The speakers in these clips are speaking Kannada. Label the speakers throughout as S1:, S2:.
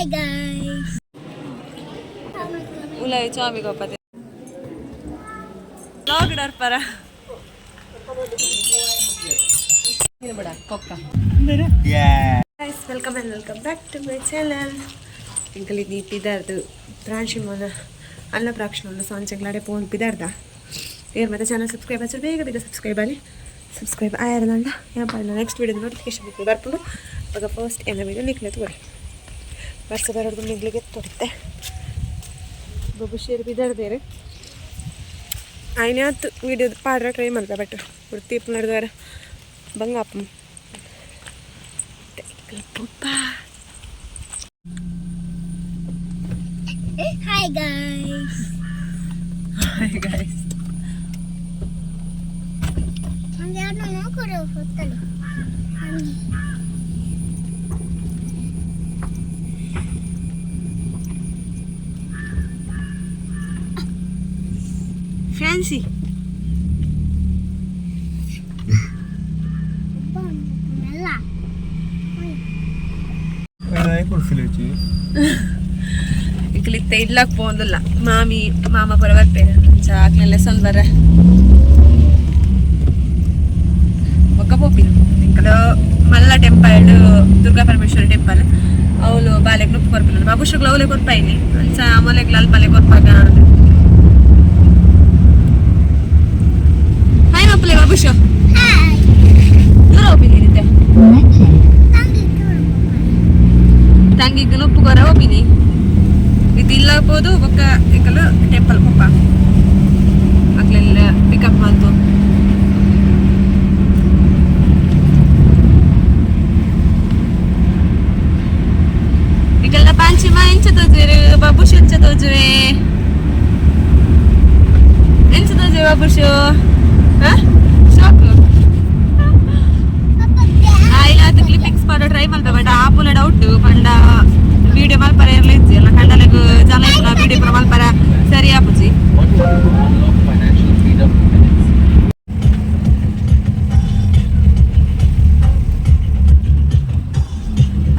S1: Hi guys.
S2: Ulai chami ko pati. Vlog dar para. Ini bada kokka. Yeah. Guys, welcome back to my channel. Ingkali ni pidardu transhimona alla prakshmona soncheglade phone pidarda. Here mata channel subscribe acha bega subscribe ali. Subscribe ayaranda ya palla next video notification bitte barpundo aga first ena video nikle tore ವರ್ಷ ಬರೋದು ನಿಗ್ಲಿಗೆ ತೊಡುತ್ತೆ ಬೊಬ್ಬು ಶೇರ್ ಬಿದ್ದಾಡ್ದೇರೆ ಆಯ್ನಾತು ವೀಡಿಯೋದು ಪಾಡ್ರ ಟ್ರೈ ಮಾಡ್ದೆ ಬಟ್ ವೃತ್ತಿ ನಡೆದವರ ಬಂಗಪ್ಪ
S1: Hi guys.
S2: Hi guys.
S1: Andiamo no corro fottali.
S2: Fancy. Iklitte illak pondulla mama pura barpere chakle lesson barre okka popinu inkalo malla temple durga parmeshwari temple avulu balek nuppu korpillu babushu glowle korpaini ancha amale glal bale korpaga hi maple babushu
S1: Hi.
S2: duro opinirite tangi nuppu kora opini ಇದಿಲ್ಲಬಹುದು ಒಕ್ಕ ಏಕಲ ಟೆಂಪಲ್ ಪಪ್ಪ ಅಕ್ಲೆಲ್ಲ ಪಿಕಪ್ ಮಾಡ್ತು ಈಗೆಲ್ಲ ಪಾಂಚಿಮ ಎಂಚ ತೋಜುವೆ ಬಾಬುಶ್ ಎಂಚ ತೋಜುವೆ ಎಂಚ ತೋಜುವೆ ಬಾಬುಶು ಶಾಕು ಆಯ್ಲಾತ ಕ್ಲಿಪಿಂಗ್ಸ್ ಮಾಡೋ ಟ್ರೈ ಮಾಡ್ದೆ ಬಟ್ ಆಪುಲ ಡೌಟ್ ಪಂಡ video malpare irlizzi alla kandaleg jala ipuna video pura malpare sari apuji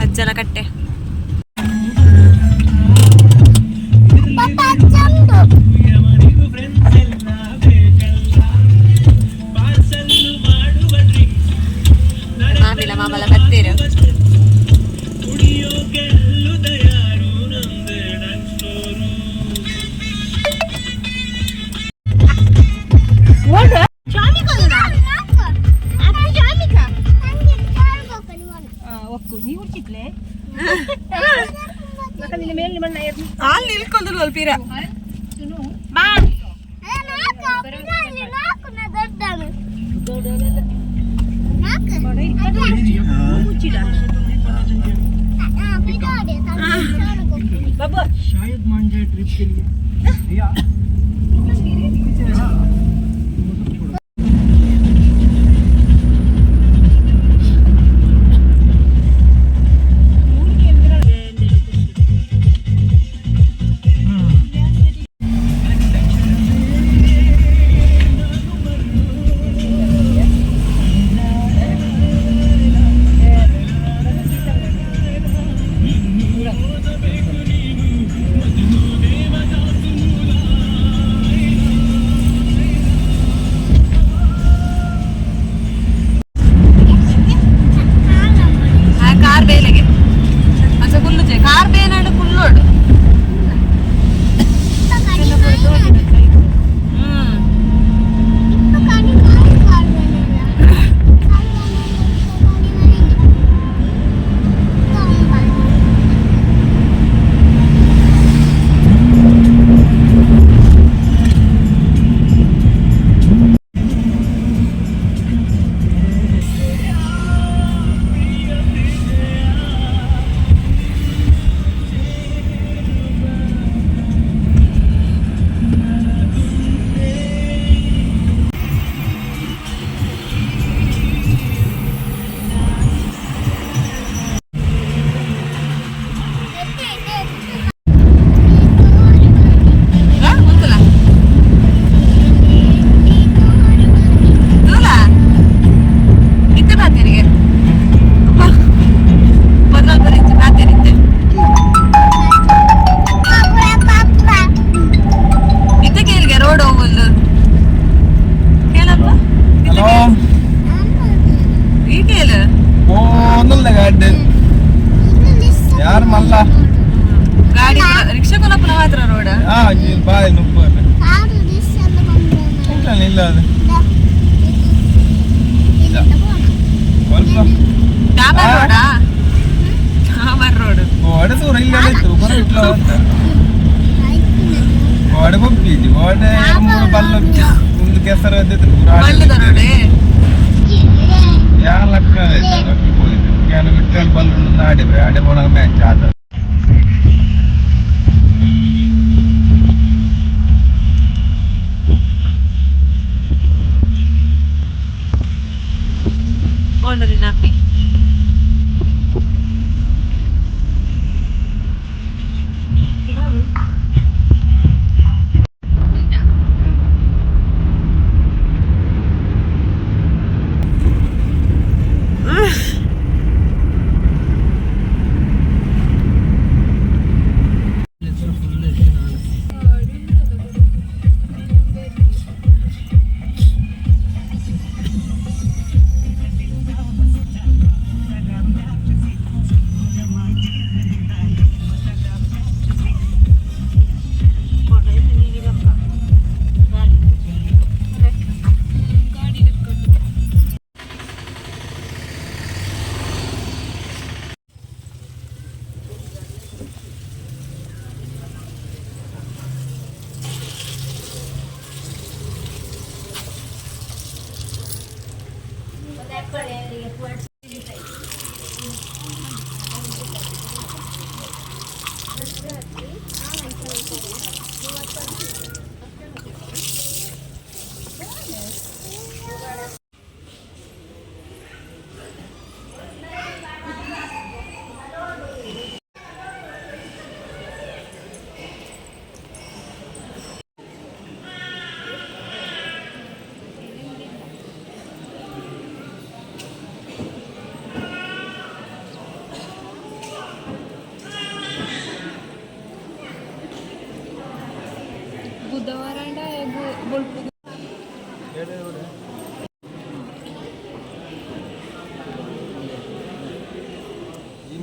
S2: ajjala katte
S1: Papa jamdo.
S2: maamila maamala kattere ಅಲ್ಲಿ ನಿಲ್ಕೊಂಡ್ರು ಅಲ್ಪೀರ ಬಾ बाबू शायद मान जाए ट्रिप के लिए भैया ಗಾಡಿ ರಿಕ್ಷಾ ಕೊನಪ್ಪನ ಮಾತ್ರ ರೋಡ್
S3: ಬಾಯ್ ನುಪ್ಪು
S1: ಕಾರು ದಿಸ್ ಎಲ್ಲ ಬಂದ್ರೆ
S3: ಇಲ್ಲ ಅದು ಸ್ವಲ್ಪ
S2: ಡಾಮರ್ ರೋಡಾ ಡಾಮರ್ ರೋಡ್
S3: ಗೋಡೆ ದೂರ ಇಲ್ಲೆಲ್ಲ ಇತ್ತು ಬರಲಿಲ್ಲ ಅಂತ ಗೋಡೆ ಬೊಪ್ಪಿದ್ವಿ ಗೋಡೆ ಮೂರು ಬಲ್ಲು ಒಂದು ಕೆಸರು ಎದ್ದಿತ್ತು
S2: ಮಲ್ಲದ ರೋಡ್
S3: ಯಾರ ಲಕ್ಕ ಹೋಗಿದ್ದು ಏನು ಬಿಟ್ಟು ಬಲ್ಲು ಆಡಿಬ್ರೆ ಆಡಿ ಹೋದಾಗ ಮ್ಯಾಚ್ ಆದ
S2: Onları ne yapayım?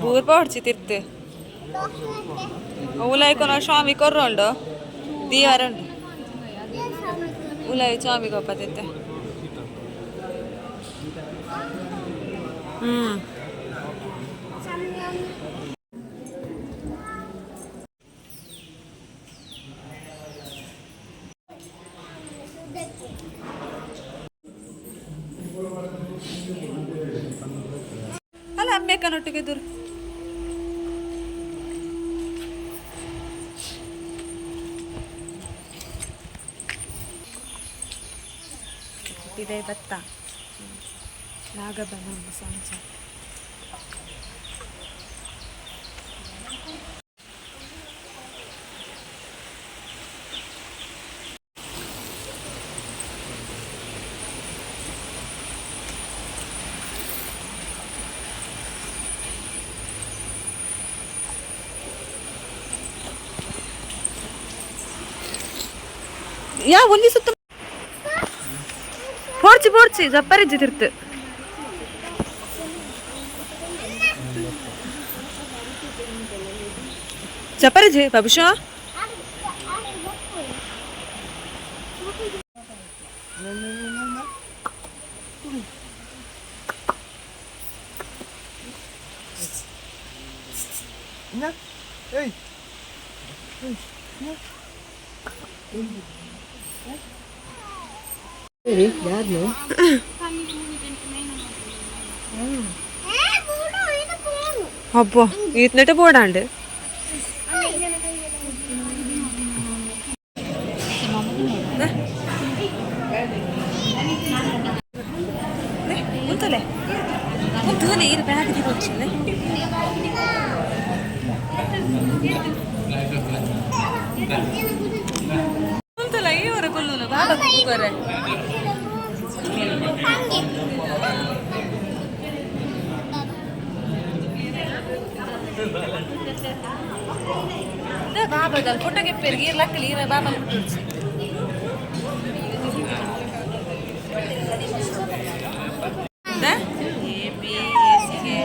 S2: भूर पडची तिरते उलाई कोणा स्वामी करून दिवार उलाई स्वामी गप्पा तिथे ಅಲ್ಲ ಅಮ್ಮೇಕನೊಟ್ಟಿಗೆ ದೂರ ಇದೆ ಭತ್ತ ನಾಗಬನ ಸಂಜೆ ಯಾ ಒಂದು ಸುತ್ತ ಪೋಡ್ಚಿ ಜಪ್ಪರಿಜ್ಜಿ ತಿರ್ತು ಜಪ್ಪರಿಜ್ಜಿ ಬಾಬುಷ ಯಾರು అబ్బో ఈతనట్టే పోడాండి ఉంటలే ఉంటునే ఈ బ్యాగ్ దిగొచ్చింది ఉంటలే ఈ వరకు కొల్లున బాబా కుక్కరే बाबा दल फोटो के पेर गिर लक लीरा बाबा मुट्टुची दा ए बी सी के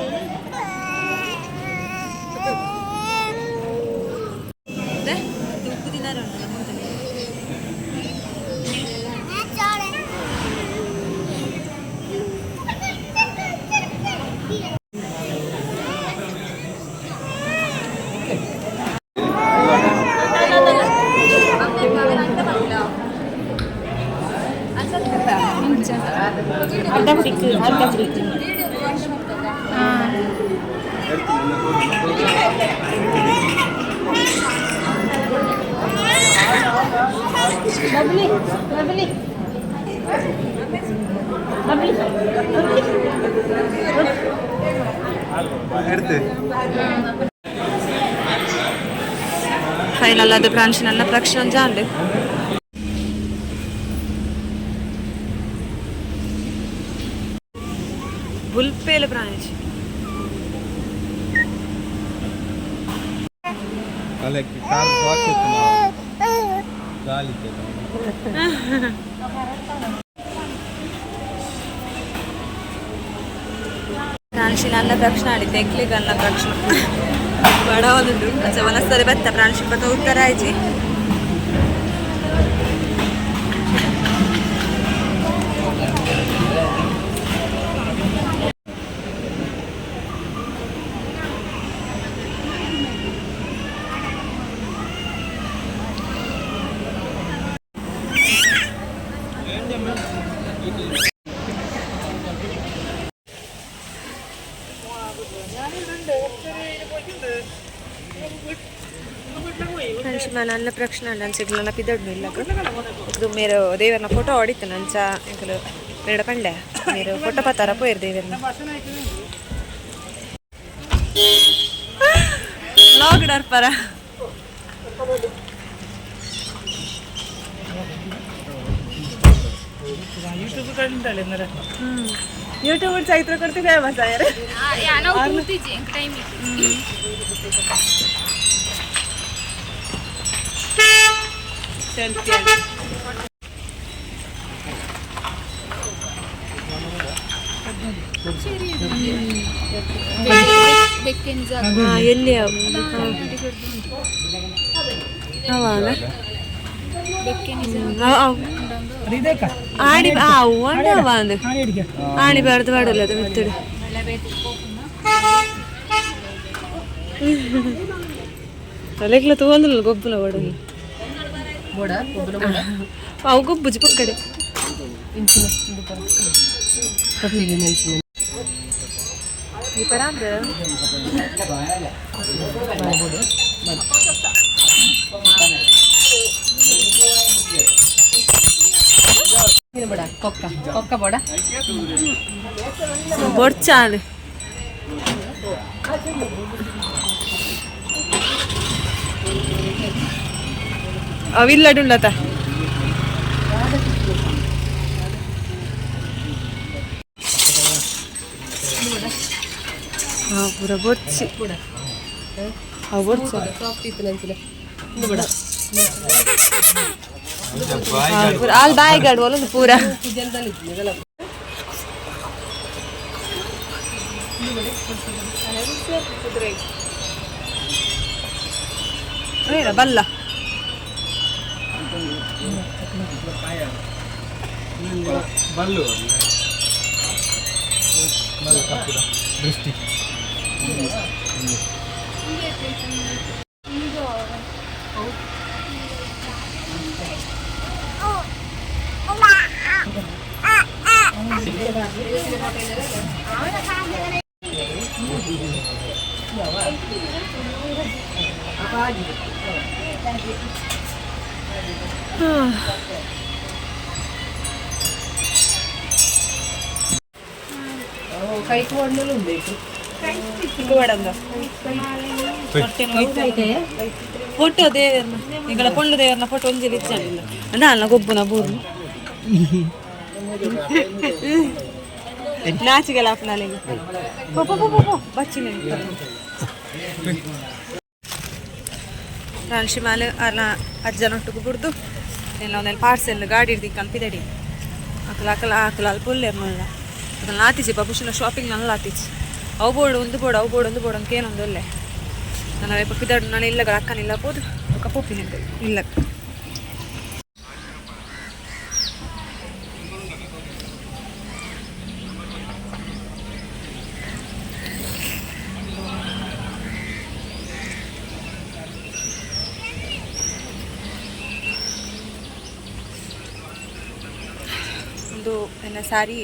S2: ಅರ್ಧ ಬಿಡಿಕು ಫೈನಲ್ ಅದು ಪ್ರಾಂಶನನ್ನ ಪ್ರಕ್ಷಣ ಜಾಂಡು ಬುಲ್ಪೇಲು ಪ್ರಾಣಿಸಿ ಪ್ರಾಣಿಸಿ ನನ್ನ ಪ್ರಕ್ಷಣ ಆಡಿದ್ದೆ ಎಕ್ಲಿಗೆ ಅನ್ನ ಪ್ರಕ್ಷಣ ಬಡ ಒಂದು ವನಸ್ತದೆ ಬತ್ತ ಪ್ರಾಣಿಸಿ ಬತ್ತ ಉತ್ತರ ಆಯ್ಜಿ ನನ್ನ ಪ್ರಕ್ಷಣ ನನ್ನ ಸಿಗ್ಲ ಪಿದಡ್ನು ಇಲ್ಲ ಇದು ಮೇರು ದೇವರನ್ನ ಫೋಟೋ ಹೊಡಿತು ನಂಚ ಎಂಕಲು ಬೇಡ ಪಂಡೆ ಮೇರು ಫೋಟೋ ಪತ್ತಾರ ಪೋಯಿರು ದೇವರನ್ನ ಲಾಗ್ ಡರ್ಪರ ಯೂಟ್ಯೂಬ್ ಚೈತ್ರ ಕೊಡ್ತಿ ಫೇಮಸ್ ಆಯ್ರೆ ಎಲ್ಲಿ ಆಣಿ ಆಣಿ ಬಾರ್ದು ಬಾಡಲ್ಲ ಅದು ಮಿತ್ತಡು ತಲೆಗ್ಲ ತಗೊಂಡ್ರಲ್ಲ ಗೊಬ್ಬಲ ಬಾಡಲ್ಲ ಅವು ಗೊಬ್ಬುಜಿ ಪಕ್ಕಡೆ ಈ ಪರ ಅಂದ್ರೆ బొడ్చాలి అవిల్లడు ఉండత ಪೂರ ಬೊಡ್ಸಿ ಬೊಡ್ಸ ಆಲ್ ಬಾಯ್ ಗಾಡ್ ಒಲೊಂದು ಪೂರ ಬಲ್ಲ ದೃಷ್ಟಿ ಫೋಟೋ ದೇವರನ್ನ ಈಗ ಪೊಳ್ಳು ದೇವರನ್ನ ಫೋಟೋ ಒಂಜಿ ಇಚ್ಚಾನಿಲ್ಲ ಅಲ್ಲ ಗೊಬ್ಬನ ಬೂರ್ನು ನಾಚಿಗೆಲ್ಲ ಅಪ್ಪನಾಲಿಗೆ ಬಚ್ಚಿನ ರಾನ್ಶಿಮಾಲೆ ಅಲ್ಲ ಅಜ್ಜನೊಟ್ಟಿಗೆ ಬಿಡ್ದು ಎಲ್ಲ ಒಂದೆಲ್ಲ ಪಾರ್ಸೆಲ್ ಗಾಡಿ ಹಿಡ್ದು ಕಂಪಿದಡಿ ಆಕಲ ಪುಲ್ಲೇರ್ ಮಲ್ಲ ಅದನ್ನ ಆತಿಚಿ ಬಬುಶಿನ ಶಾಪಿಂಗ್ ನನ್ನ ಆತಿಚಿ ಅವು ಬೋರ್ಡು ಒಂದು ಬೋರ್ಡು ಅಂತ ಏನೊಂದು ಒಳ್ಳೆ ನನ್ನ ಪಿದಾಡು ನಾನು ಇಲ್ಲ ಅಕ್ಕನಿಲ್ಲ ಹೋದು ಕಪ್ಪೊಪ್ಪಿನ ಇಲ್ಲ ಒಂದು ನನ್ನ ಸಾರಿ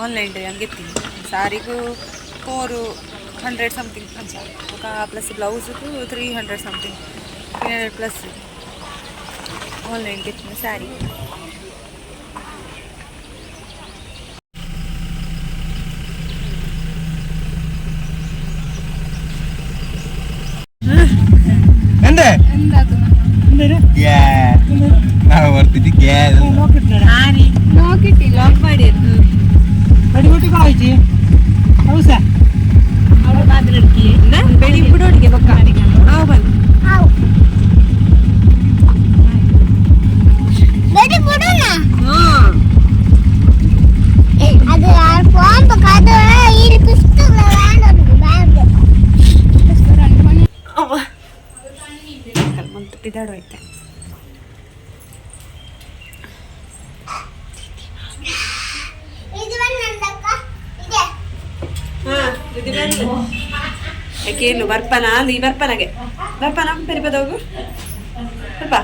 S2: ಆನ್ಲೈನ್ ಹಂಗೆ ಎತ್ತೀನಿ ಸಾರಿಗೂ 400 ಸಮಥಿಂಗ್ ಅಂಚ ఒక ಪ್ಲಸ್ ಬ್ಲೌಸ್ಗೂ 300 ಸಮಥಿಂಗ್ 300 ಪ್ಲಸ್ ಆನ್ಲೈನ್ ಎತ್ತೀನಿ ಸ್ಯಾರಿ
S3: ನಾವು ಬರ್ತಿದ್ದಿ
S2: ಲಾಕ್ ಮಾಡಿ ಬೆಳಿ ಬಿಡೋಡಿಗೆ ಬಕ್ಕ ಹಾವು ಬಂದು
S1: Jadi bodoh
S2: ಹಾಂ
S1: ada pompa kado ini pistol ada bag
S2: ಮಂತ್ ಬಿದ್ದಾಡು ಐತೆ
S1: itu kan nandaka ide
S2: ಯಾಕೆ ಇನ್ನು ಬರ್ಪನ ಈ ಬರ್ಪನಗೆ ಬರ್ಪನ ಪೆರಿಪದೋಗು ಬರ್ಪ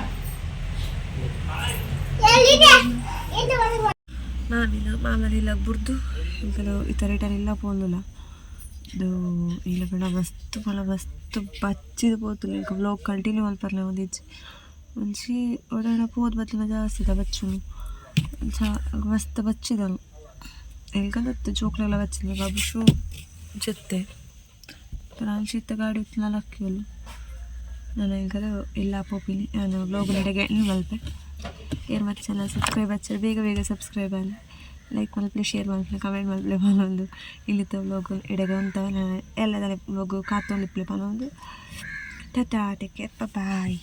S1: ide itu
S2: ಮಾಮೂಲಿ ಬುರ್ದು ಇಂಕಲು ಈ ಥರ ಎಲ್ಲ ಪೋಂದುಲ್ಲ ಇದು ಇಲ್ಲ ಬೇಡ ಮಸ್ತ್ ಬಚ್ಚಿದು ಪೋತು ಇಂಕ ಬ್ಲಾಗ್ ಕಂಟಿನ್ಯೂ ಮಲ್ಪರ್ಲೆ ಒಂದಿಜ್ಜಿ ಮುಂಚೆ ಓಡಾಡ ಪೋದು ಬತ್ತಲ ಜಾಸ್ತಿ ಬಚ್ಚುನು ಮಸ್ತ್ ಬಚ್ಚಿದನು ಎಲ್ಕಂದತ್ತು ಜೋಕ್ಲೆಲ್ಲ ಬಚ್ಚಿದ ಬಾಬುಶು ಜೊತೆ ನಾನು ಶೀತ ಗಾಡಿ ಇತ್ತಲ್ಲ ಅಕ್ಕಿಯಲ್ಲ ನಾನು ಇಂಕಲು ಎಲ್ಲ ಪೋಪಿನಿ ನಾನು ಬ್ಲಾಗ್ ನಡೆಗೆ ಮಲ್ಪೆ ಏರ್ ಮತ್ತೆ ಚಾನಲ್ ಸಬ್ಸ್ಕ್ರೈಬ್ ಹಚ್ಚಾರೆ ಬೇಗ ಸಬ್ಸ್ಕ್ರೈಬ್ ಆಗಲಿ ಲೈಕ್ ಮಲ್ಪಲೆ ಶೇರ್ ಮಲ್ಪಲೆ ಕಮೆಂಟ್ ಮಲ್ಪಲೆ ಪನೊಂದು ಇಲ್ಲಿತ್ತ ಬ್ಲಾಗ್ ಎಡೆಗೆ ಅಂತ ಎಲ್ಲದಲ್ಲ ಬ್ಲಾಗ್ ಕಾತೊಂದಿಪ್ಲೆ ಪನೊಂದು ಟಾಟಾ ಟೇಕ್ ಕೇರ್ ಬಾಯ್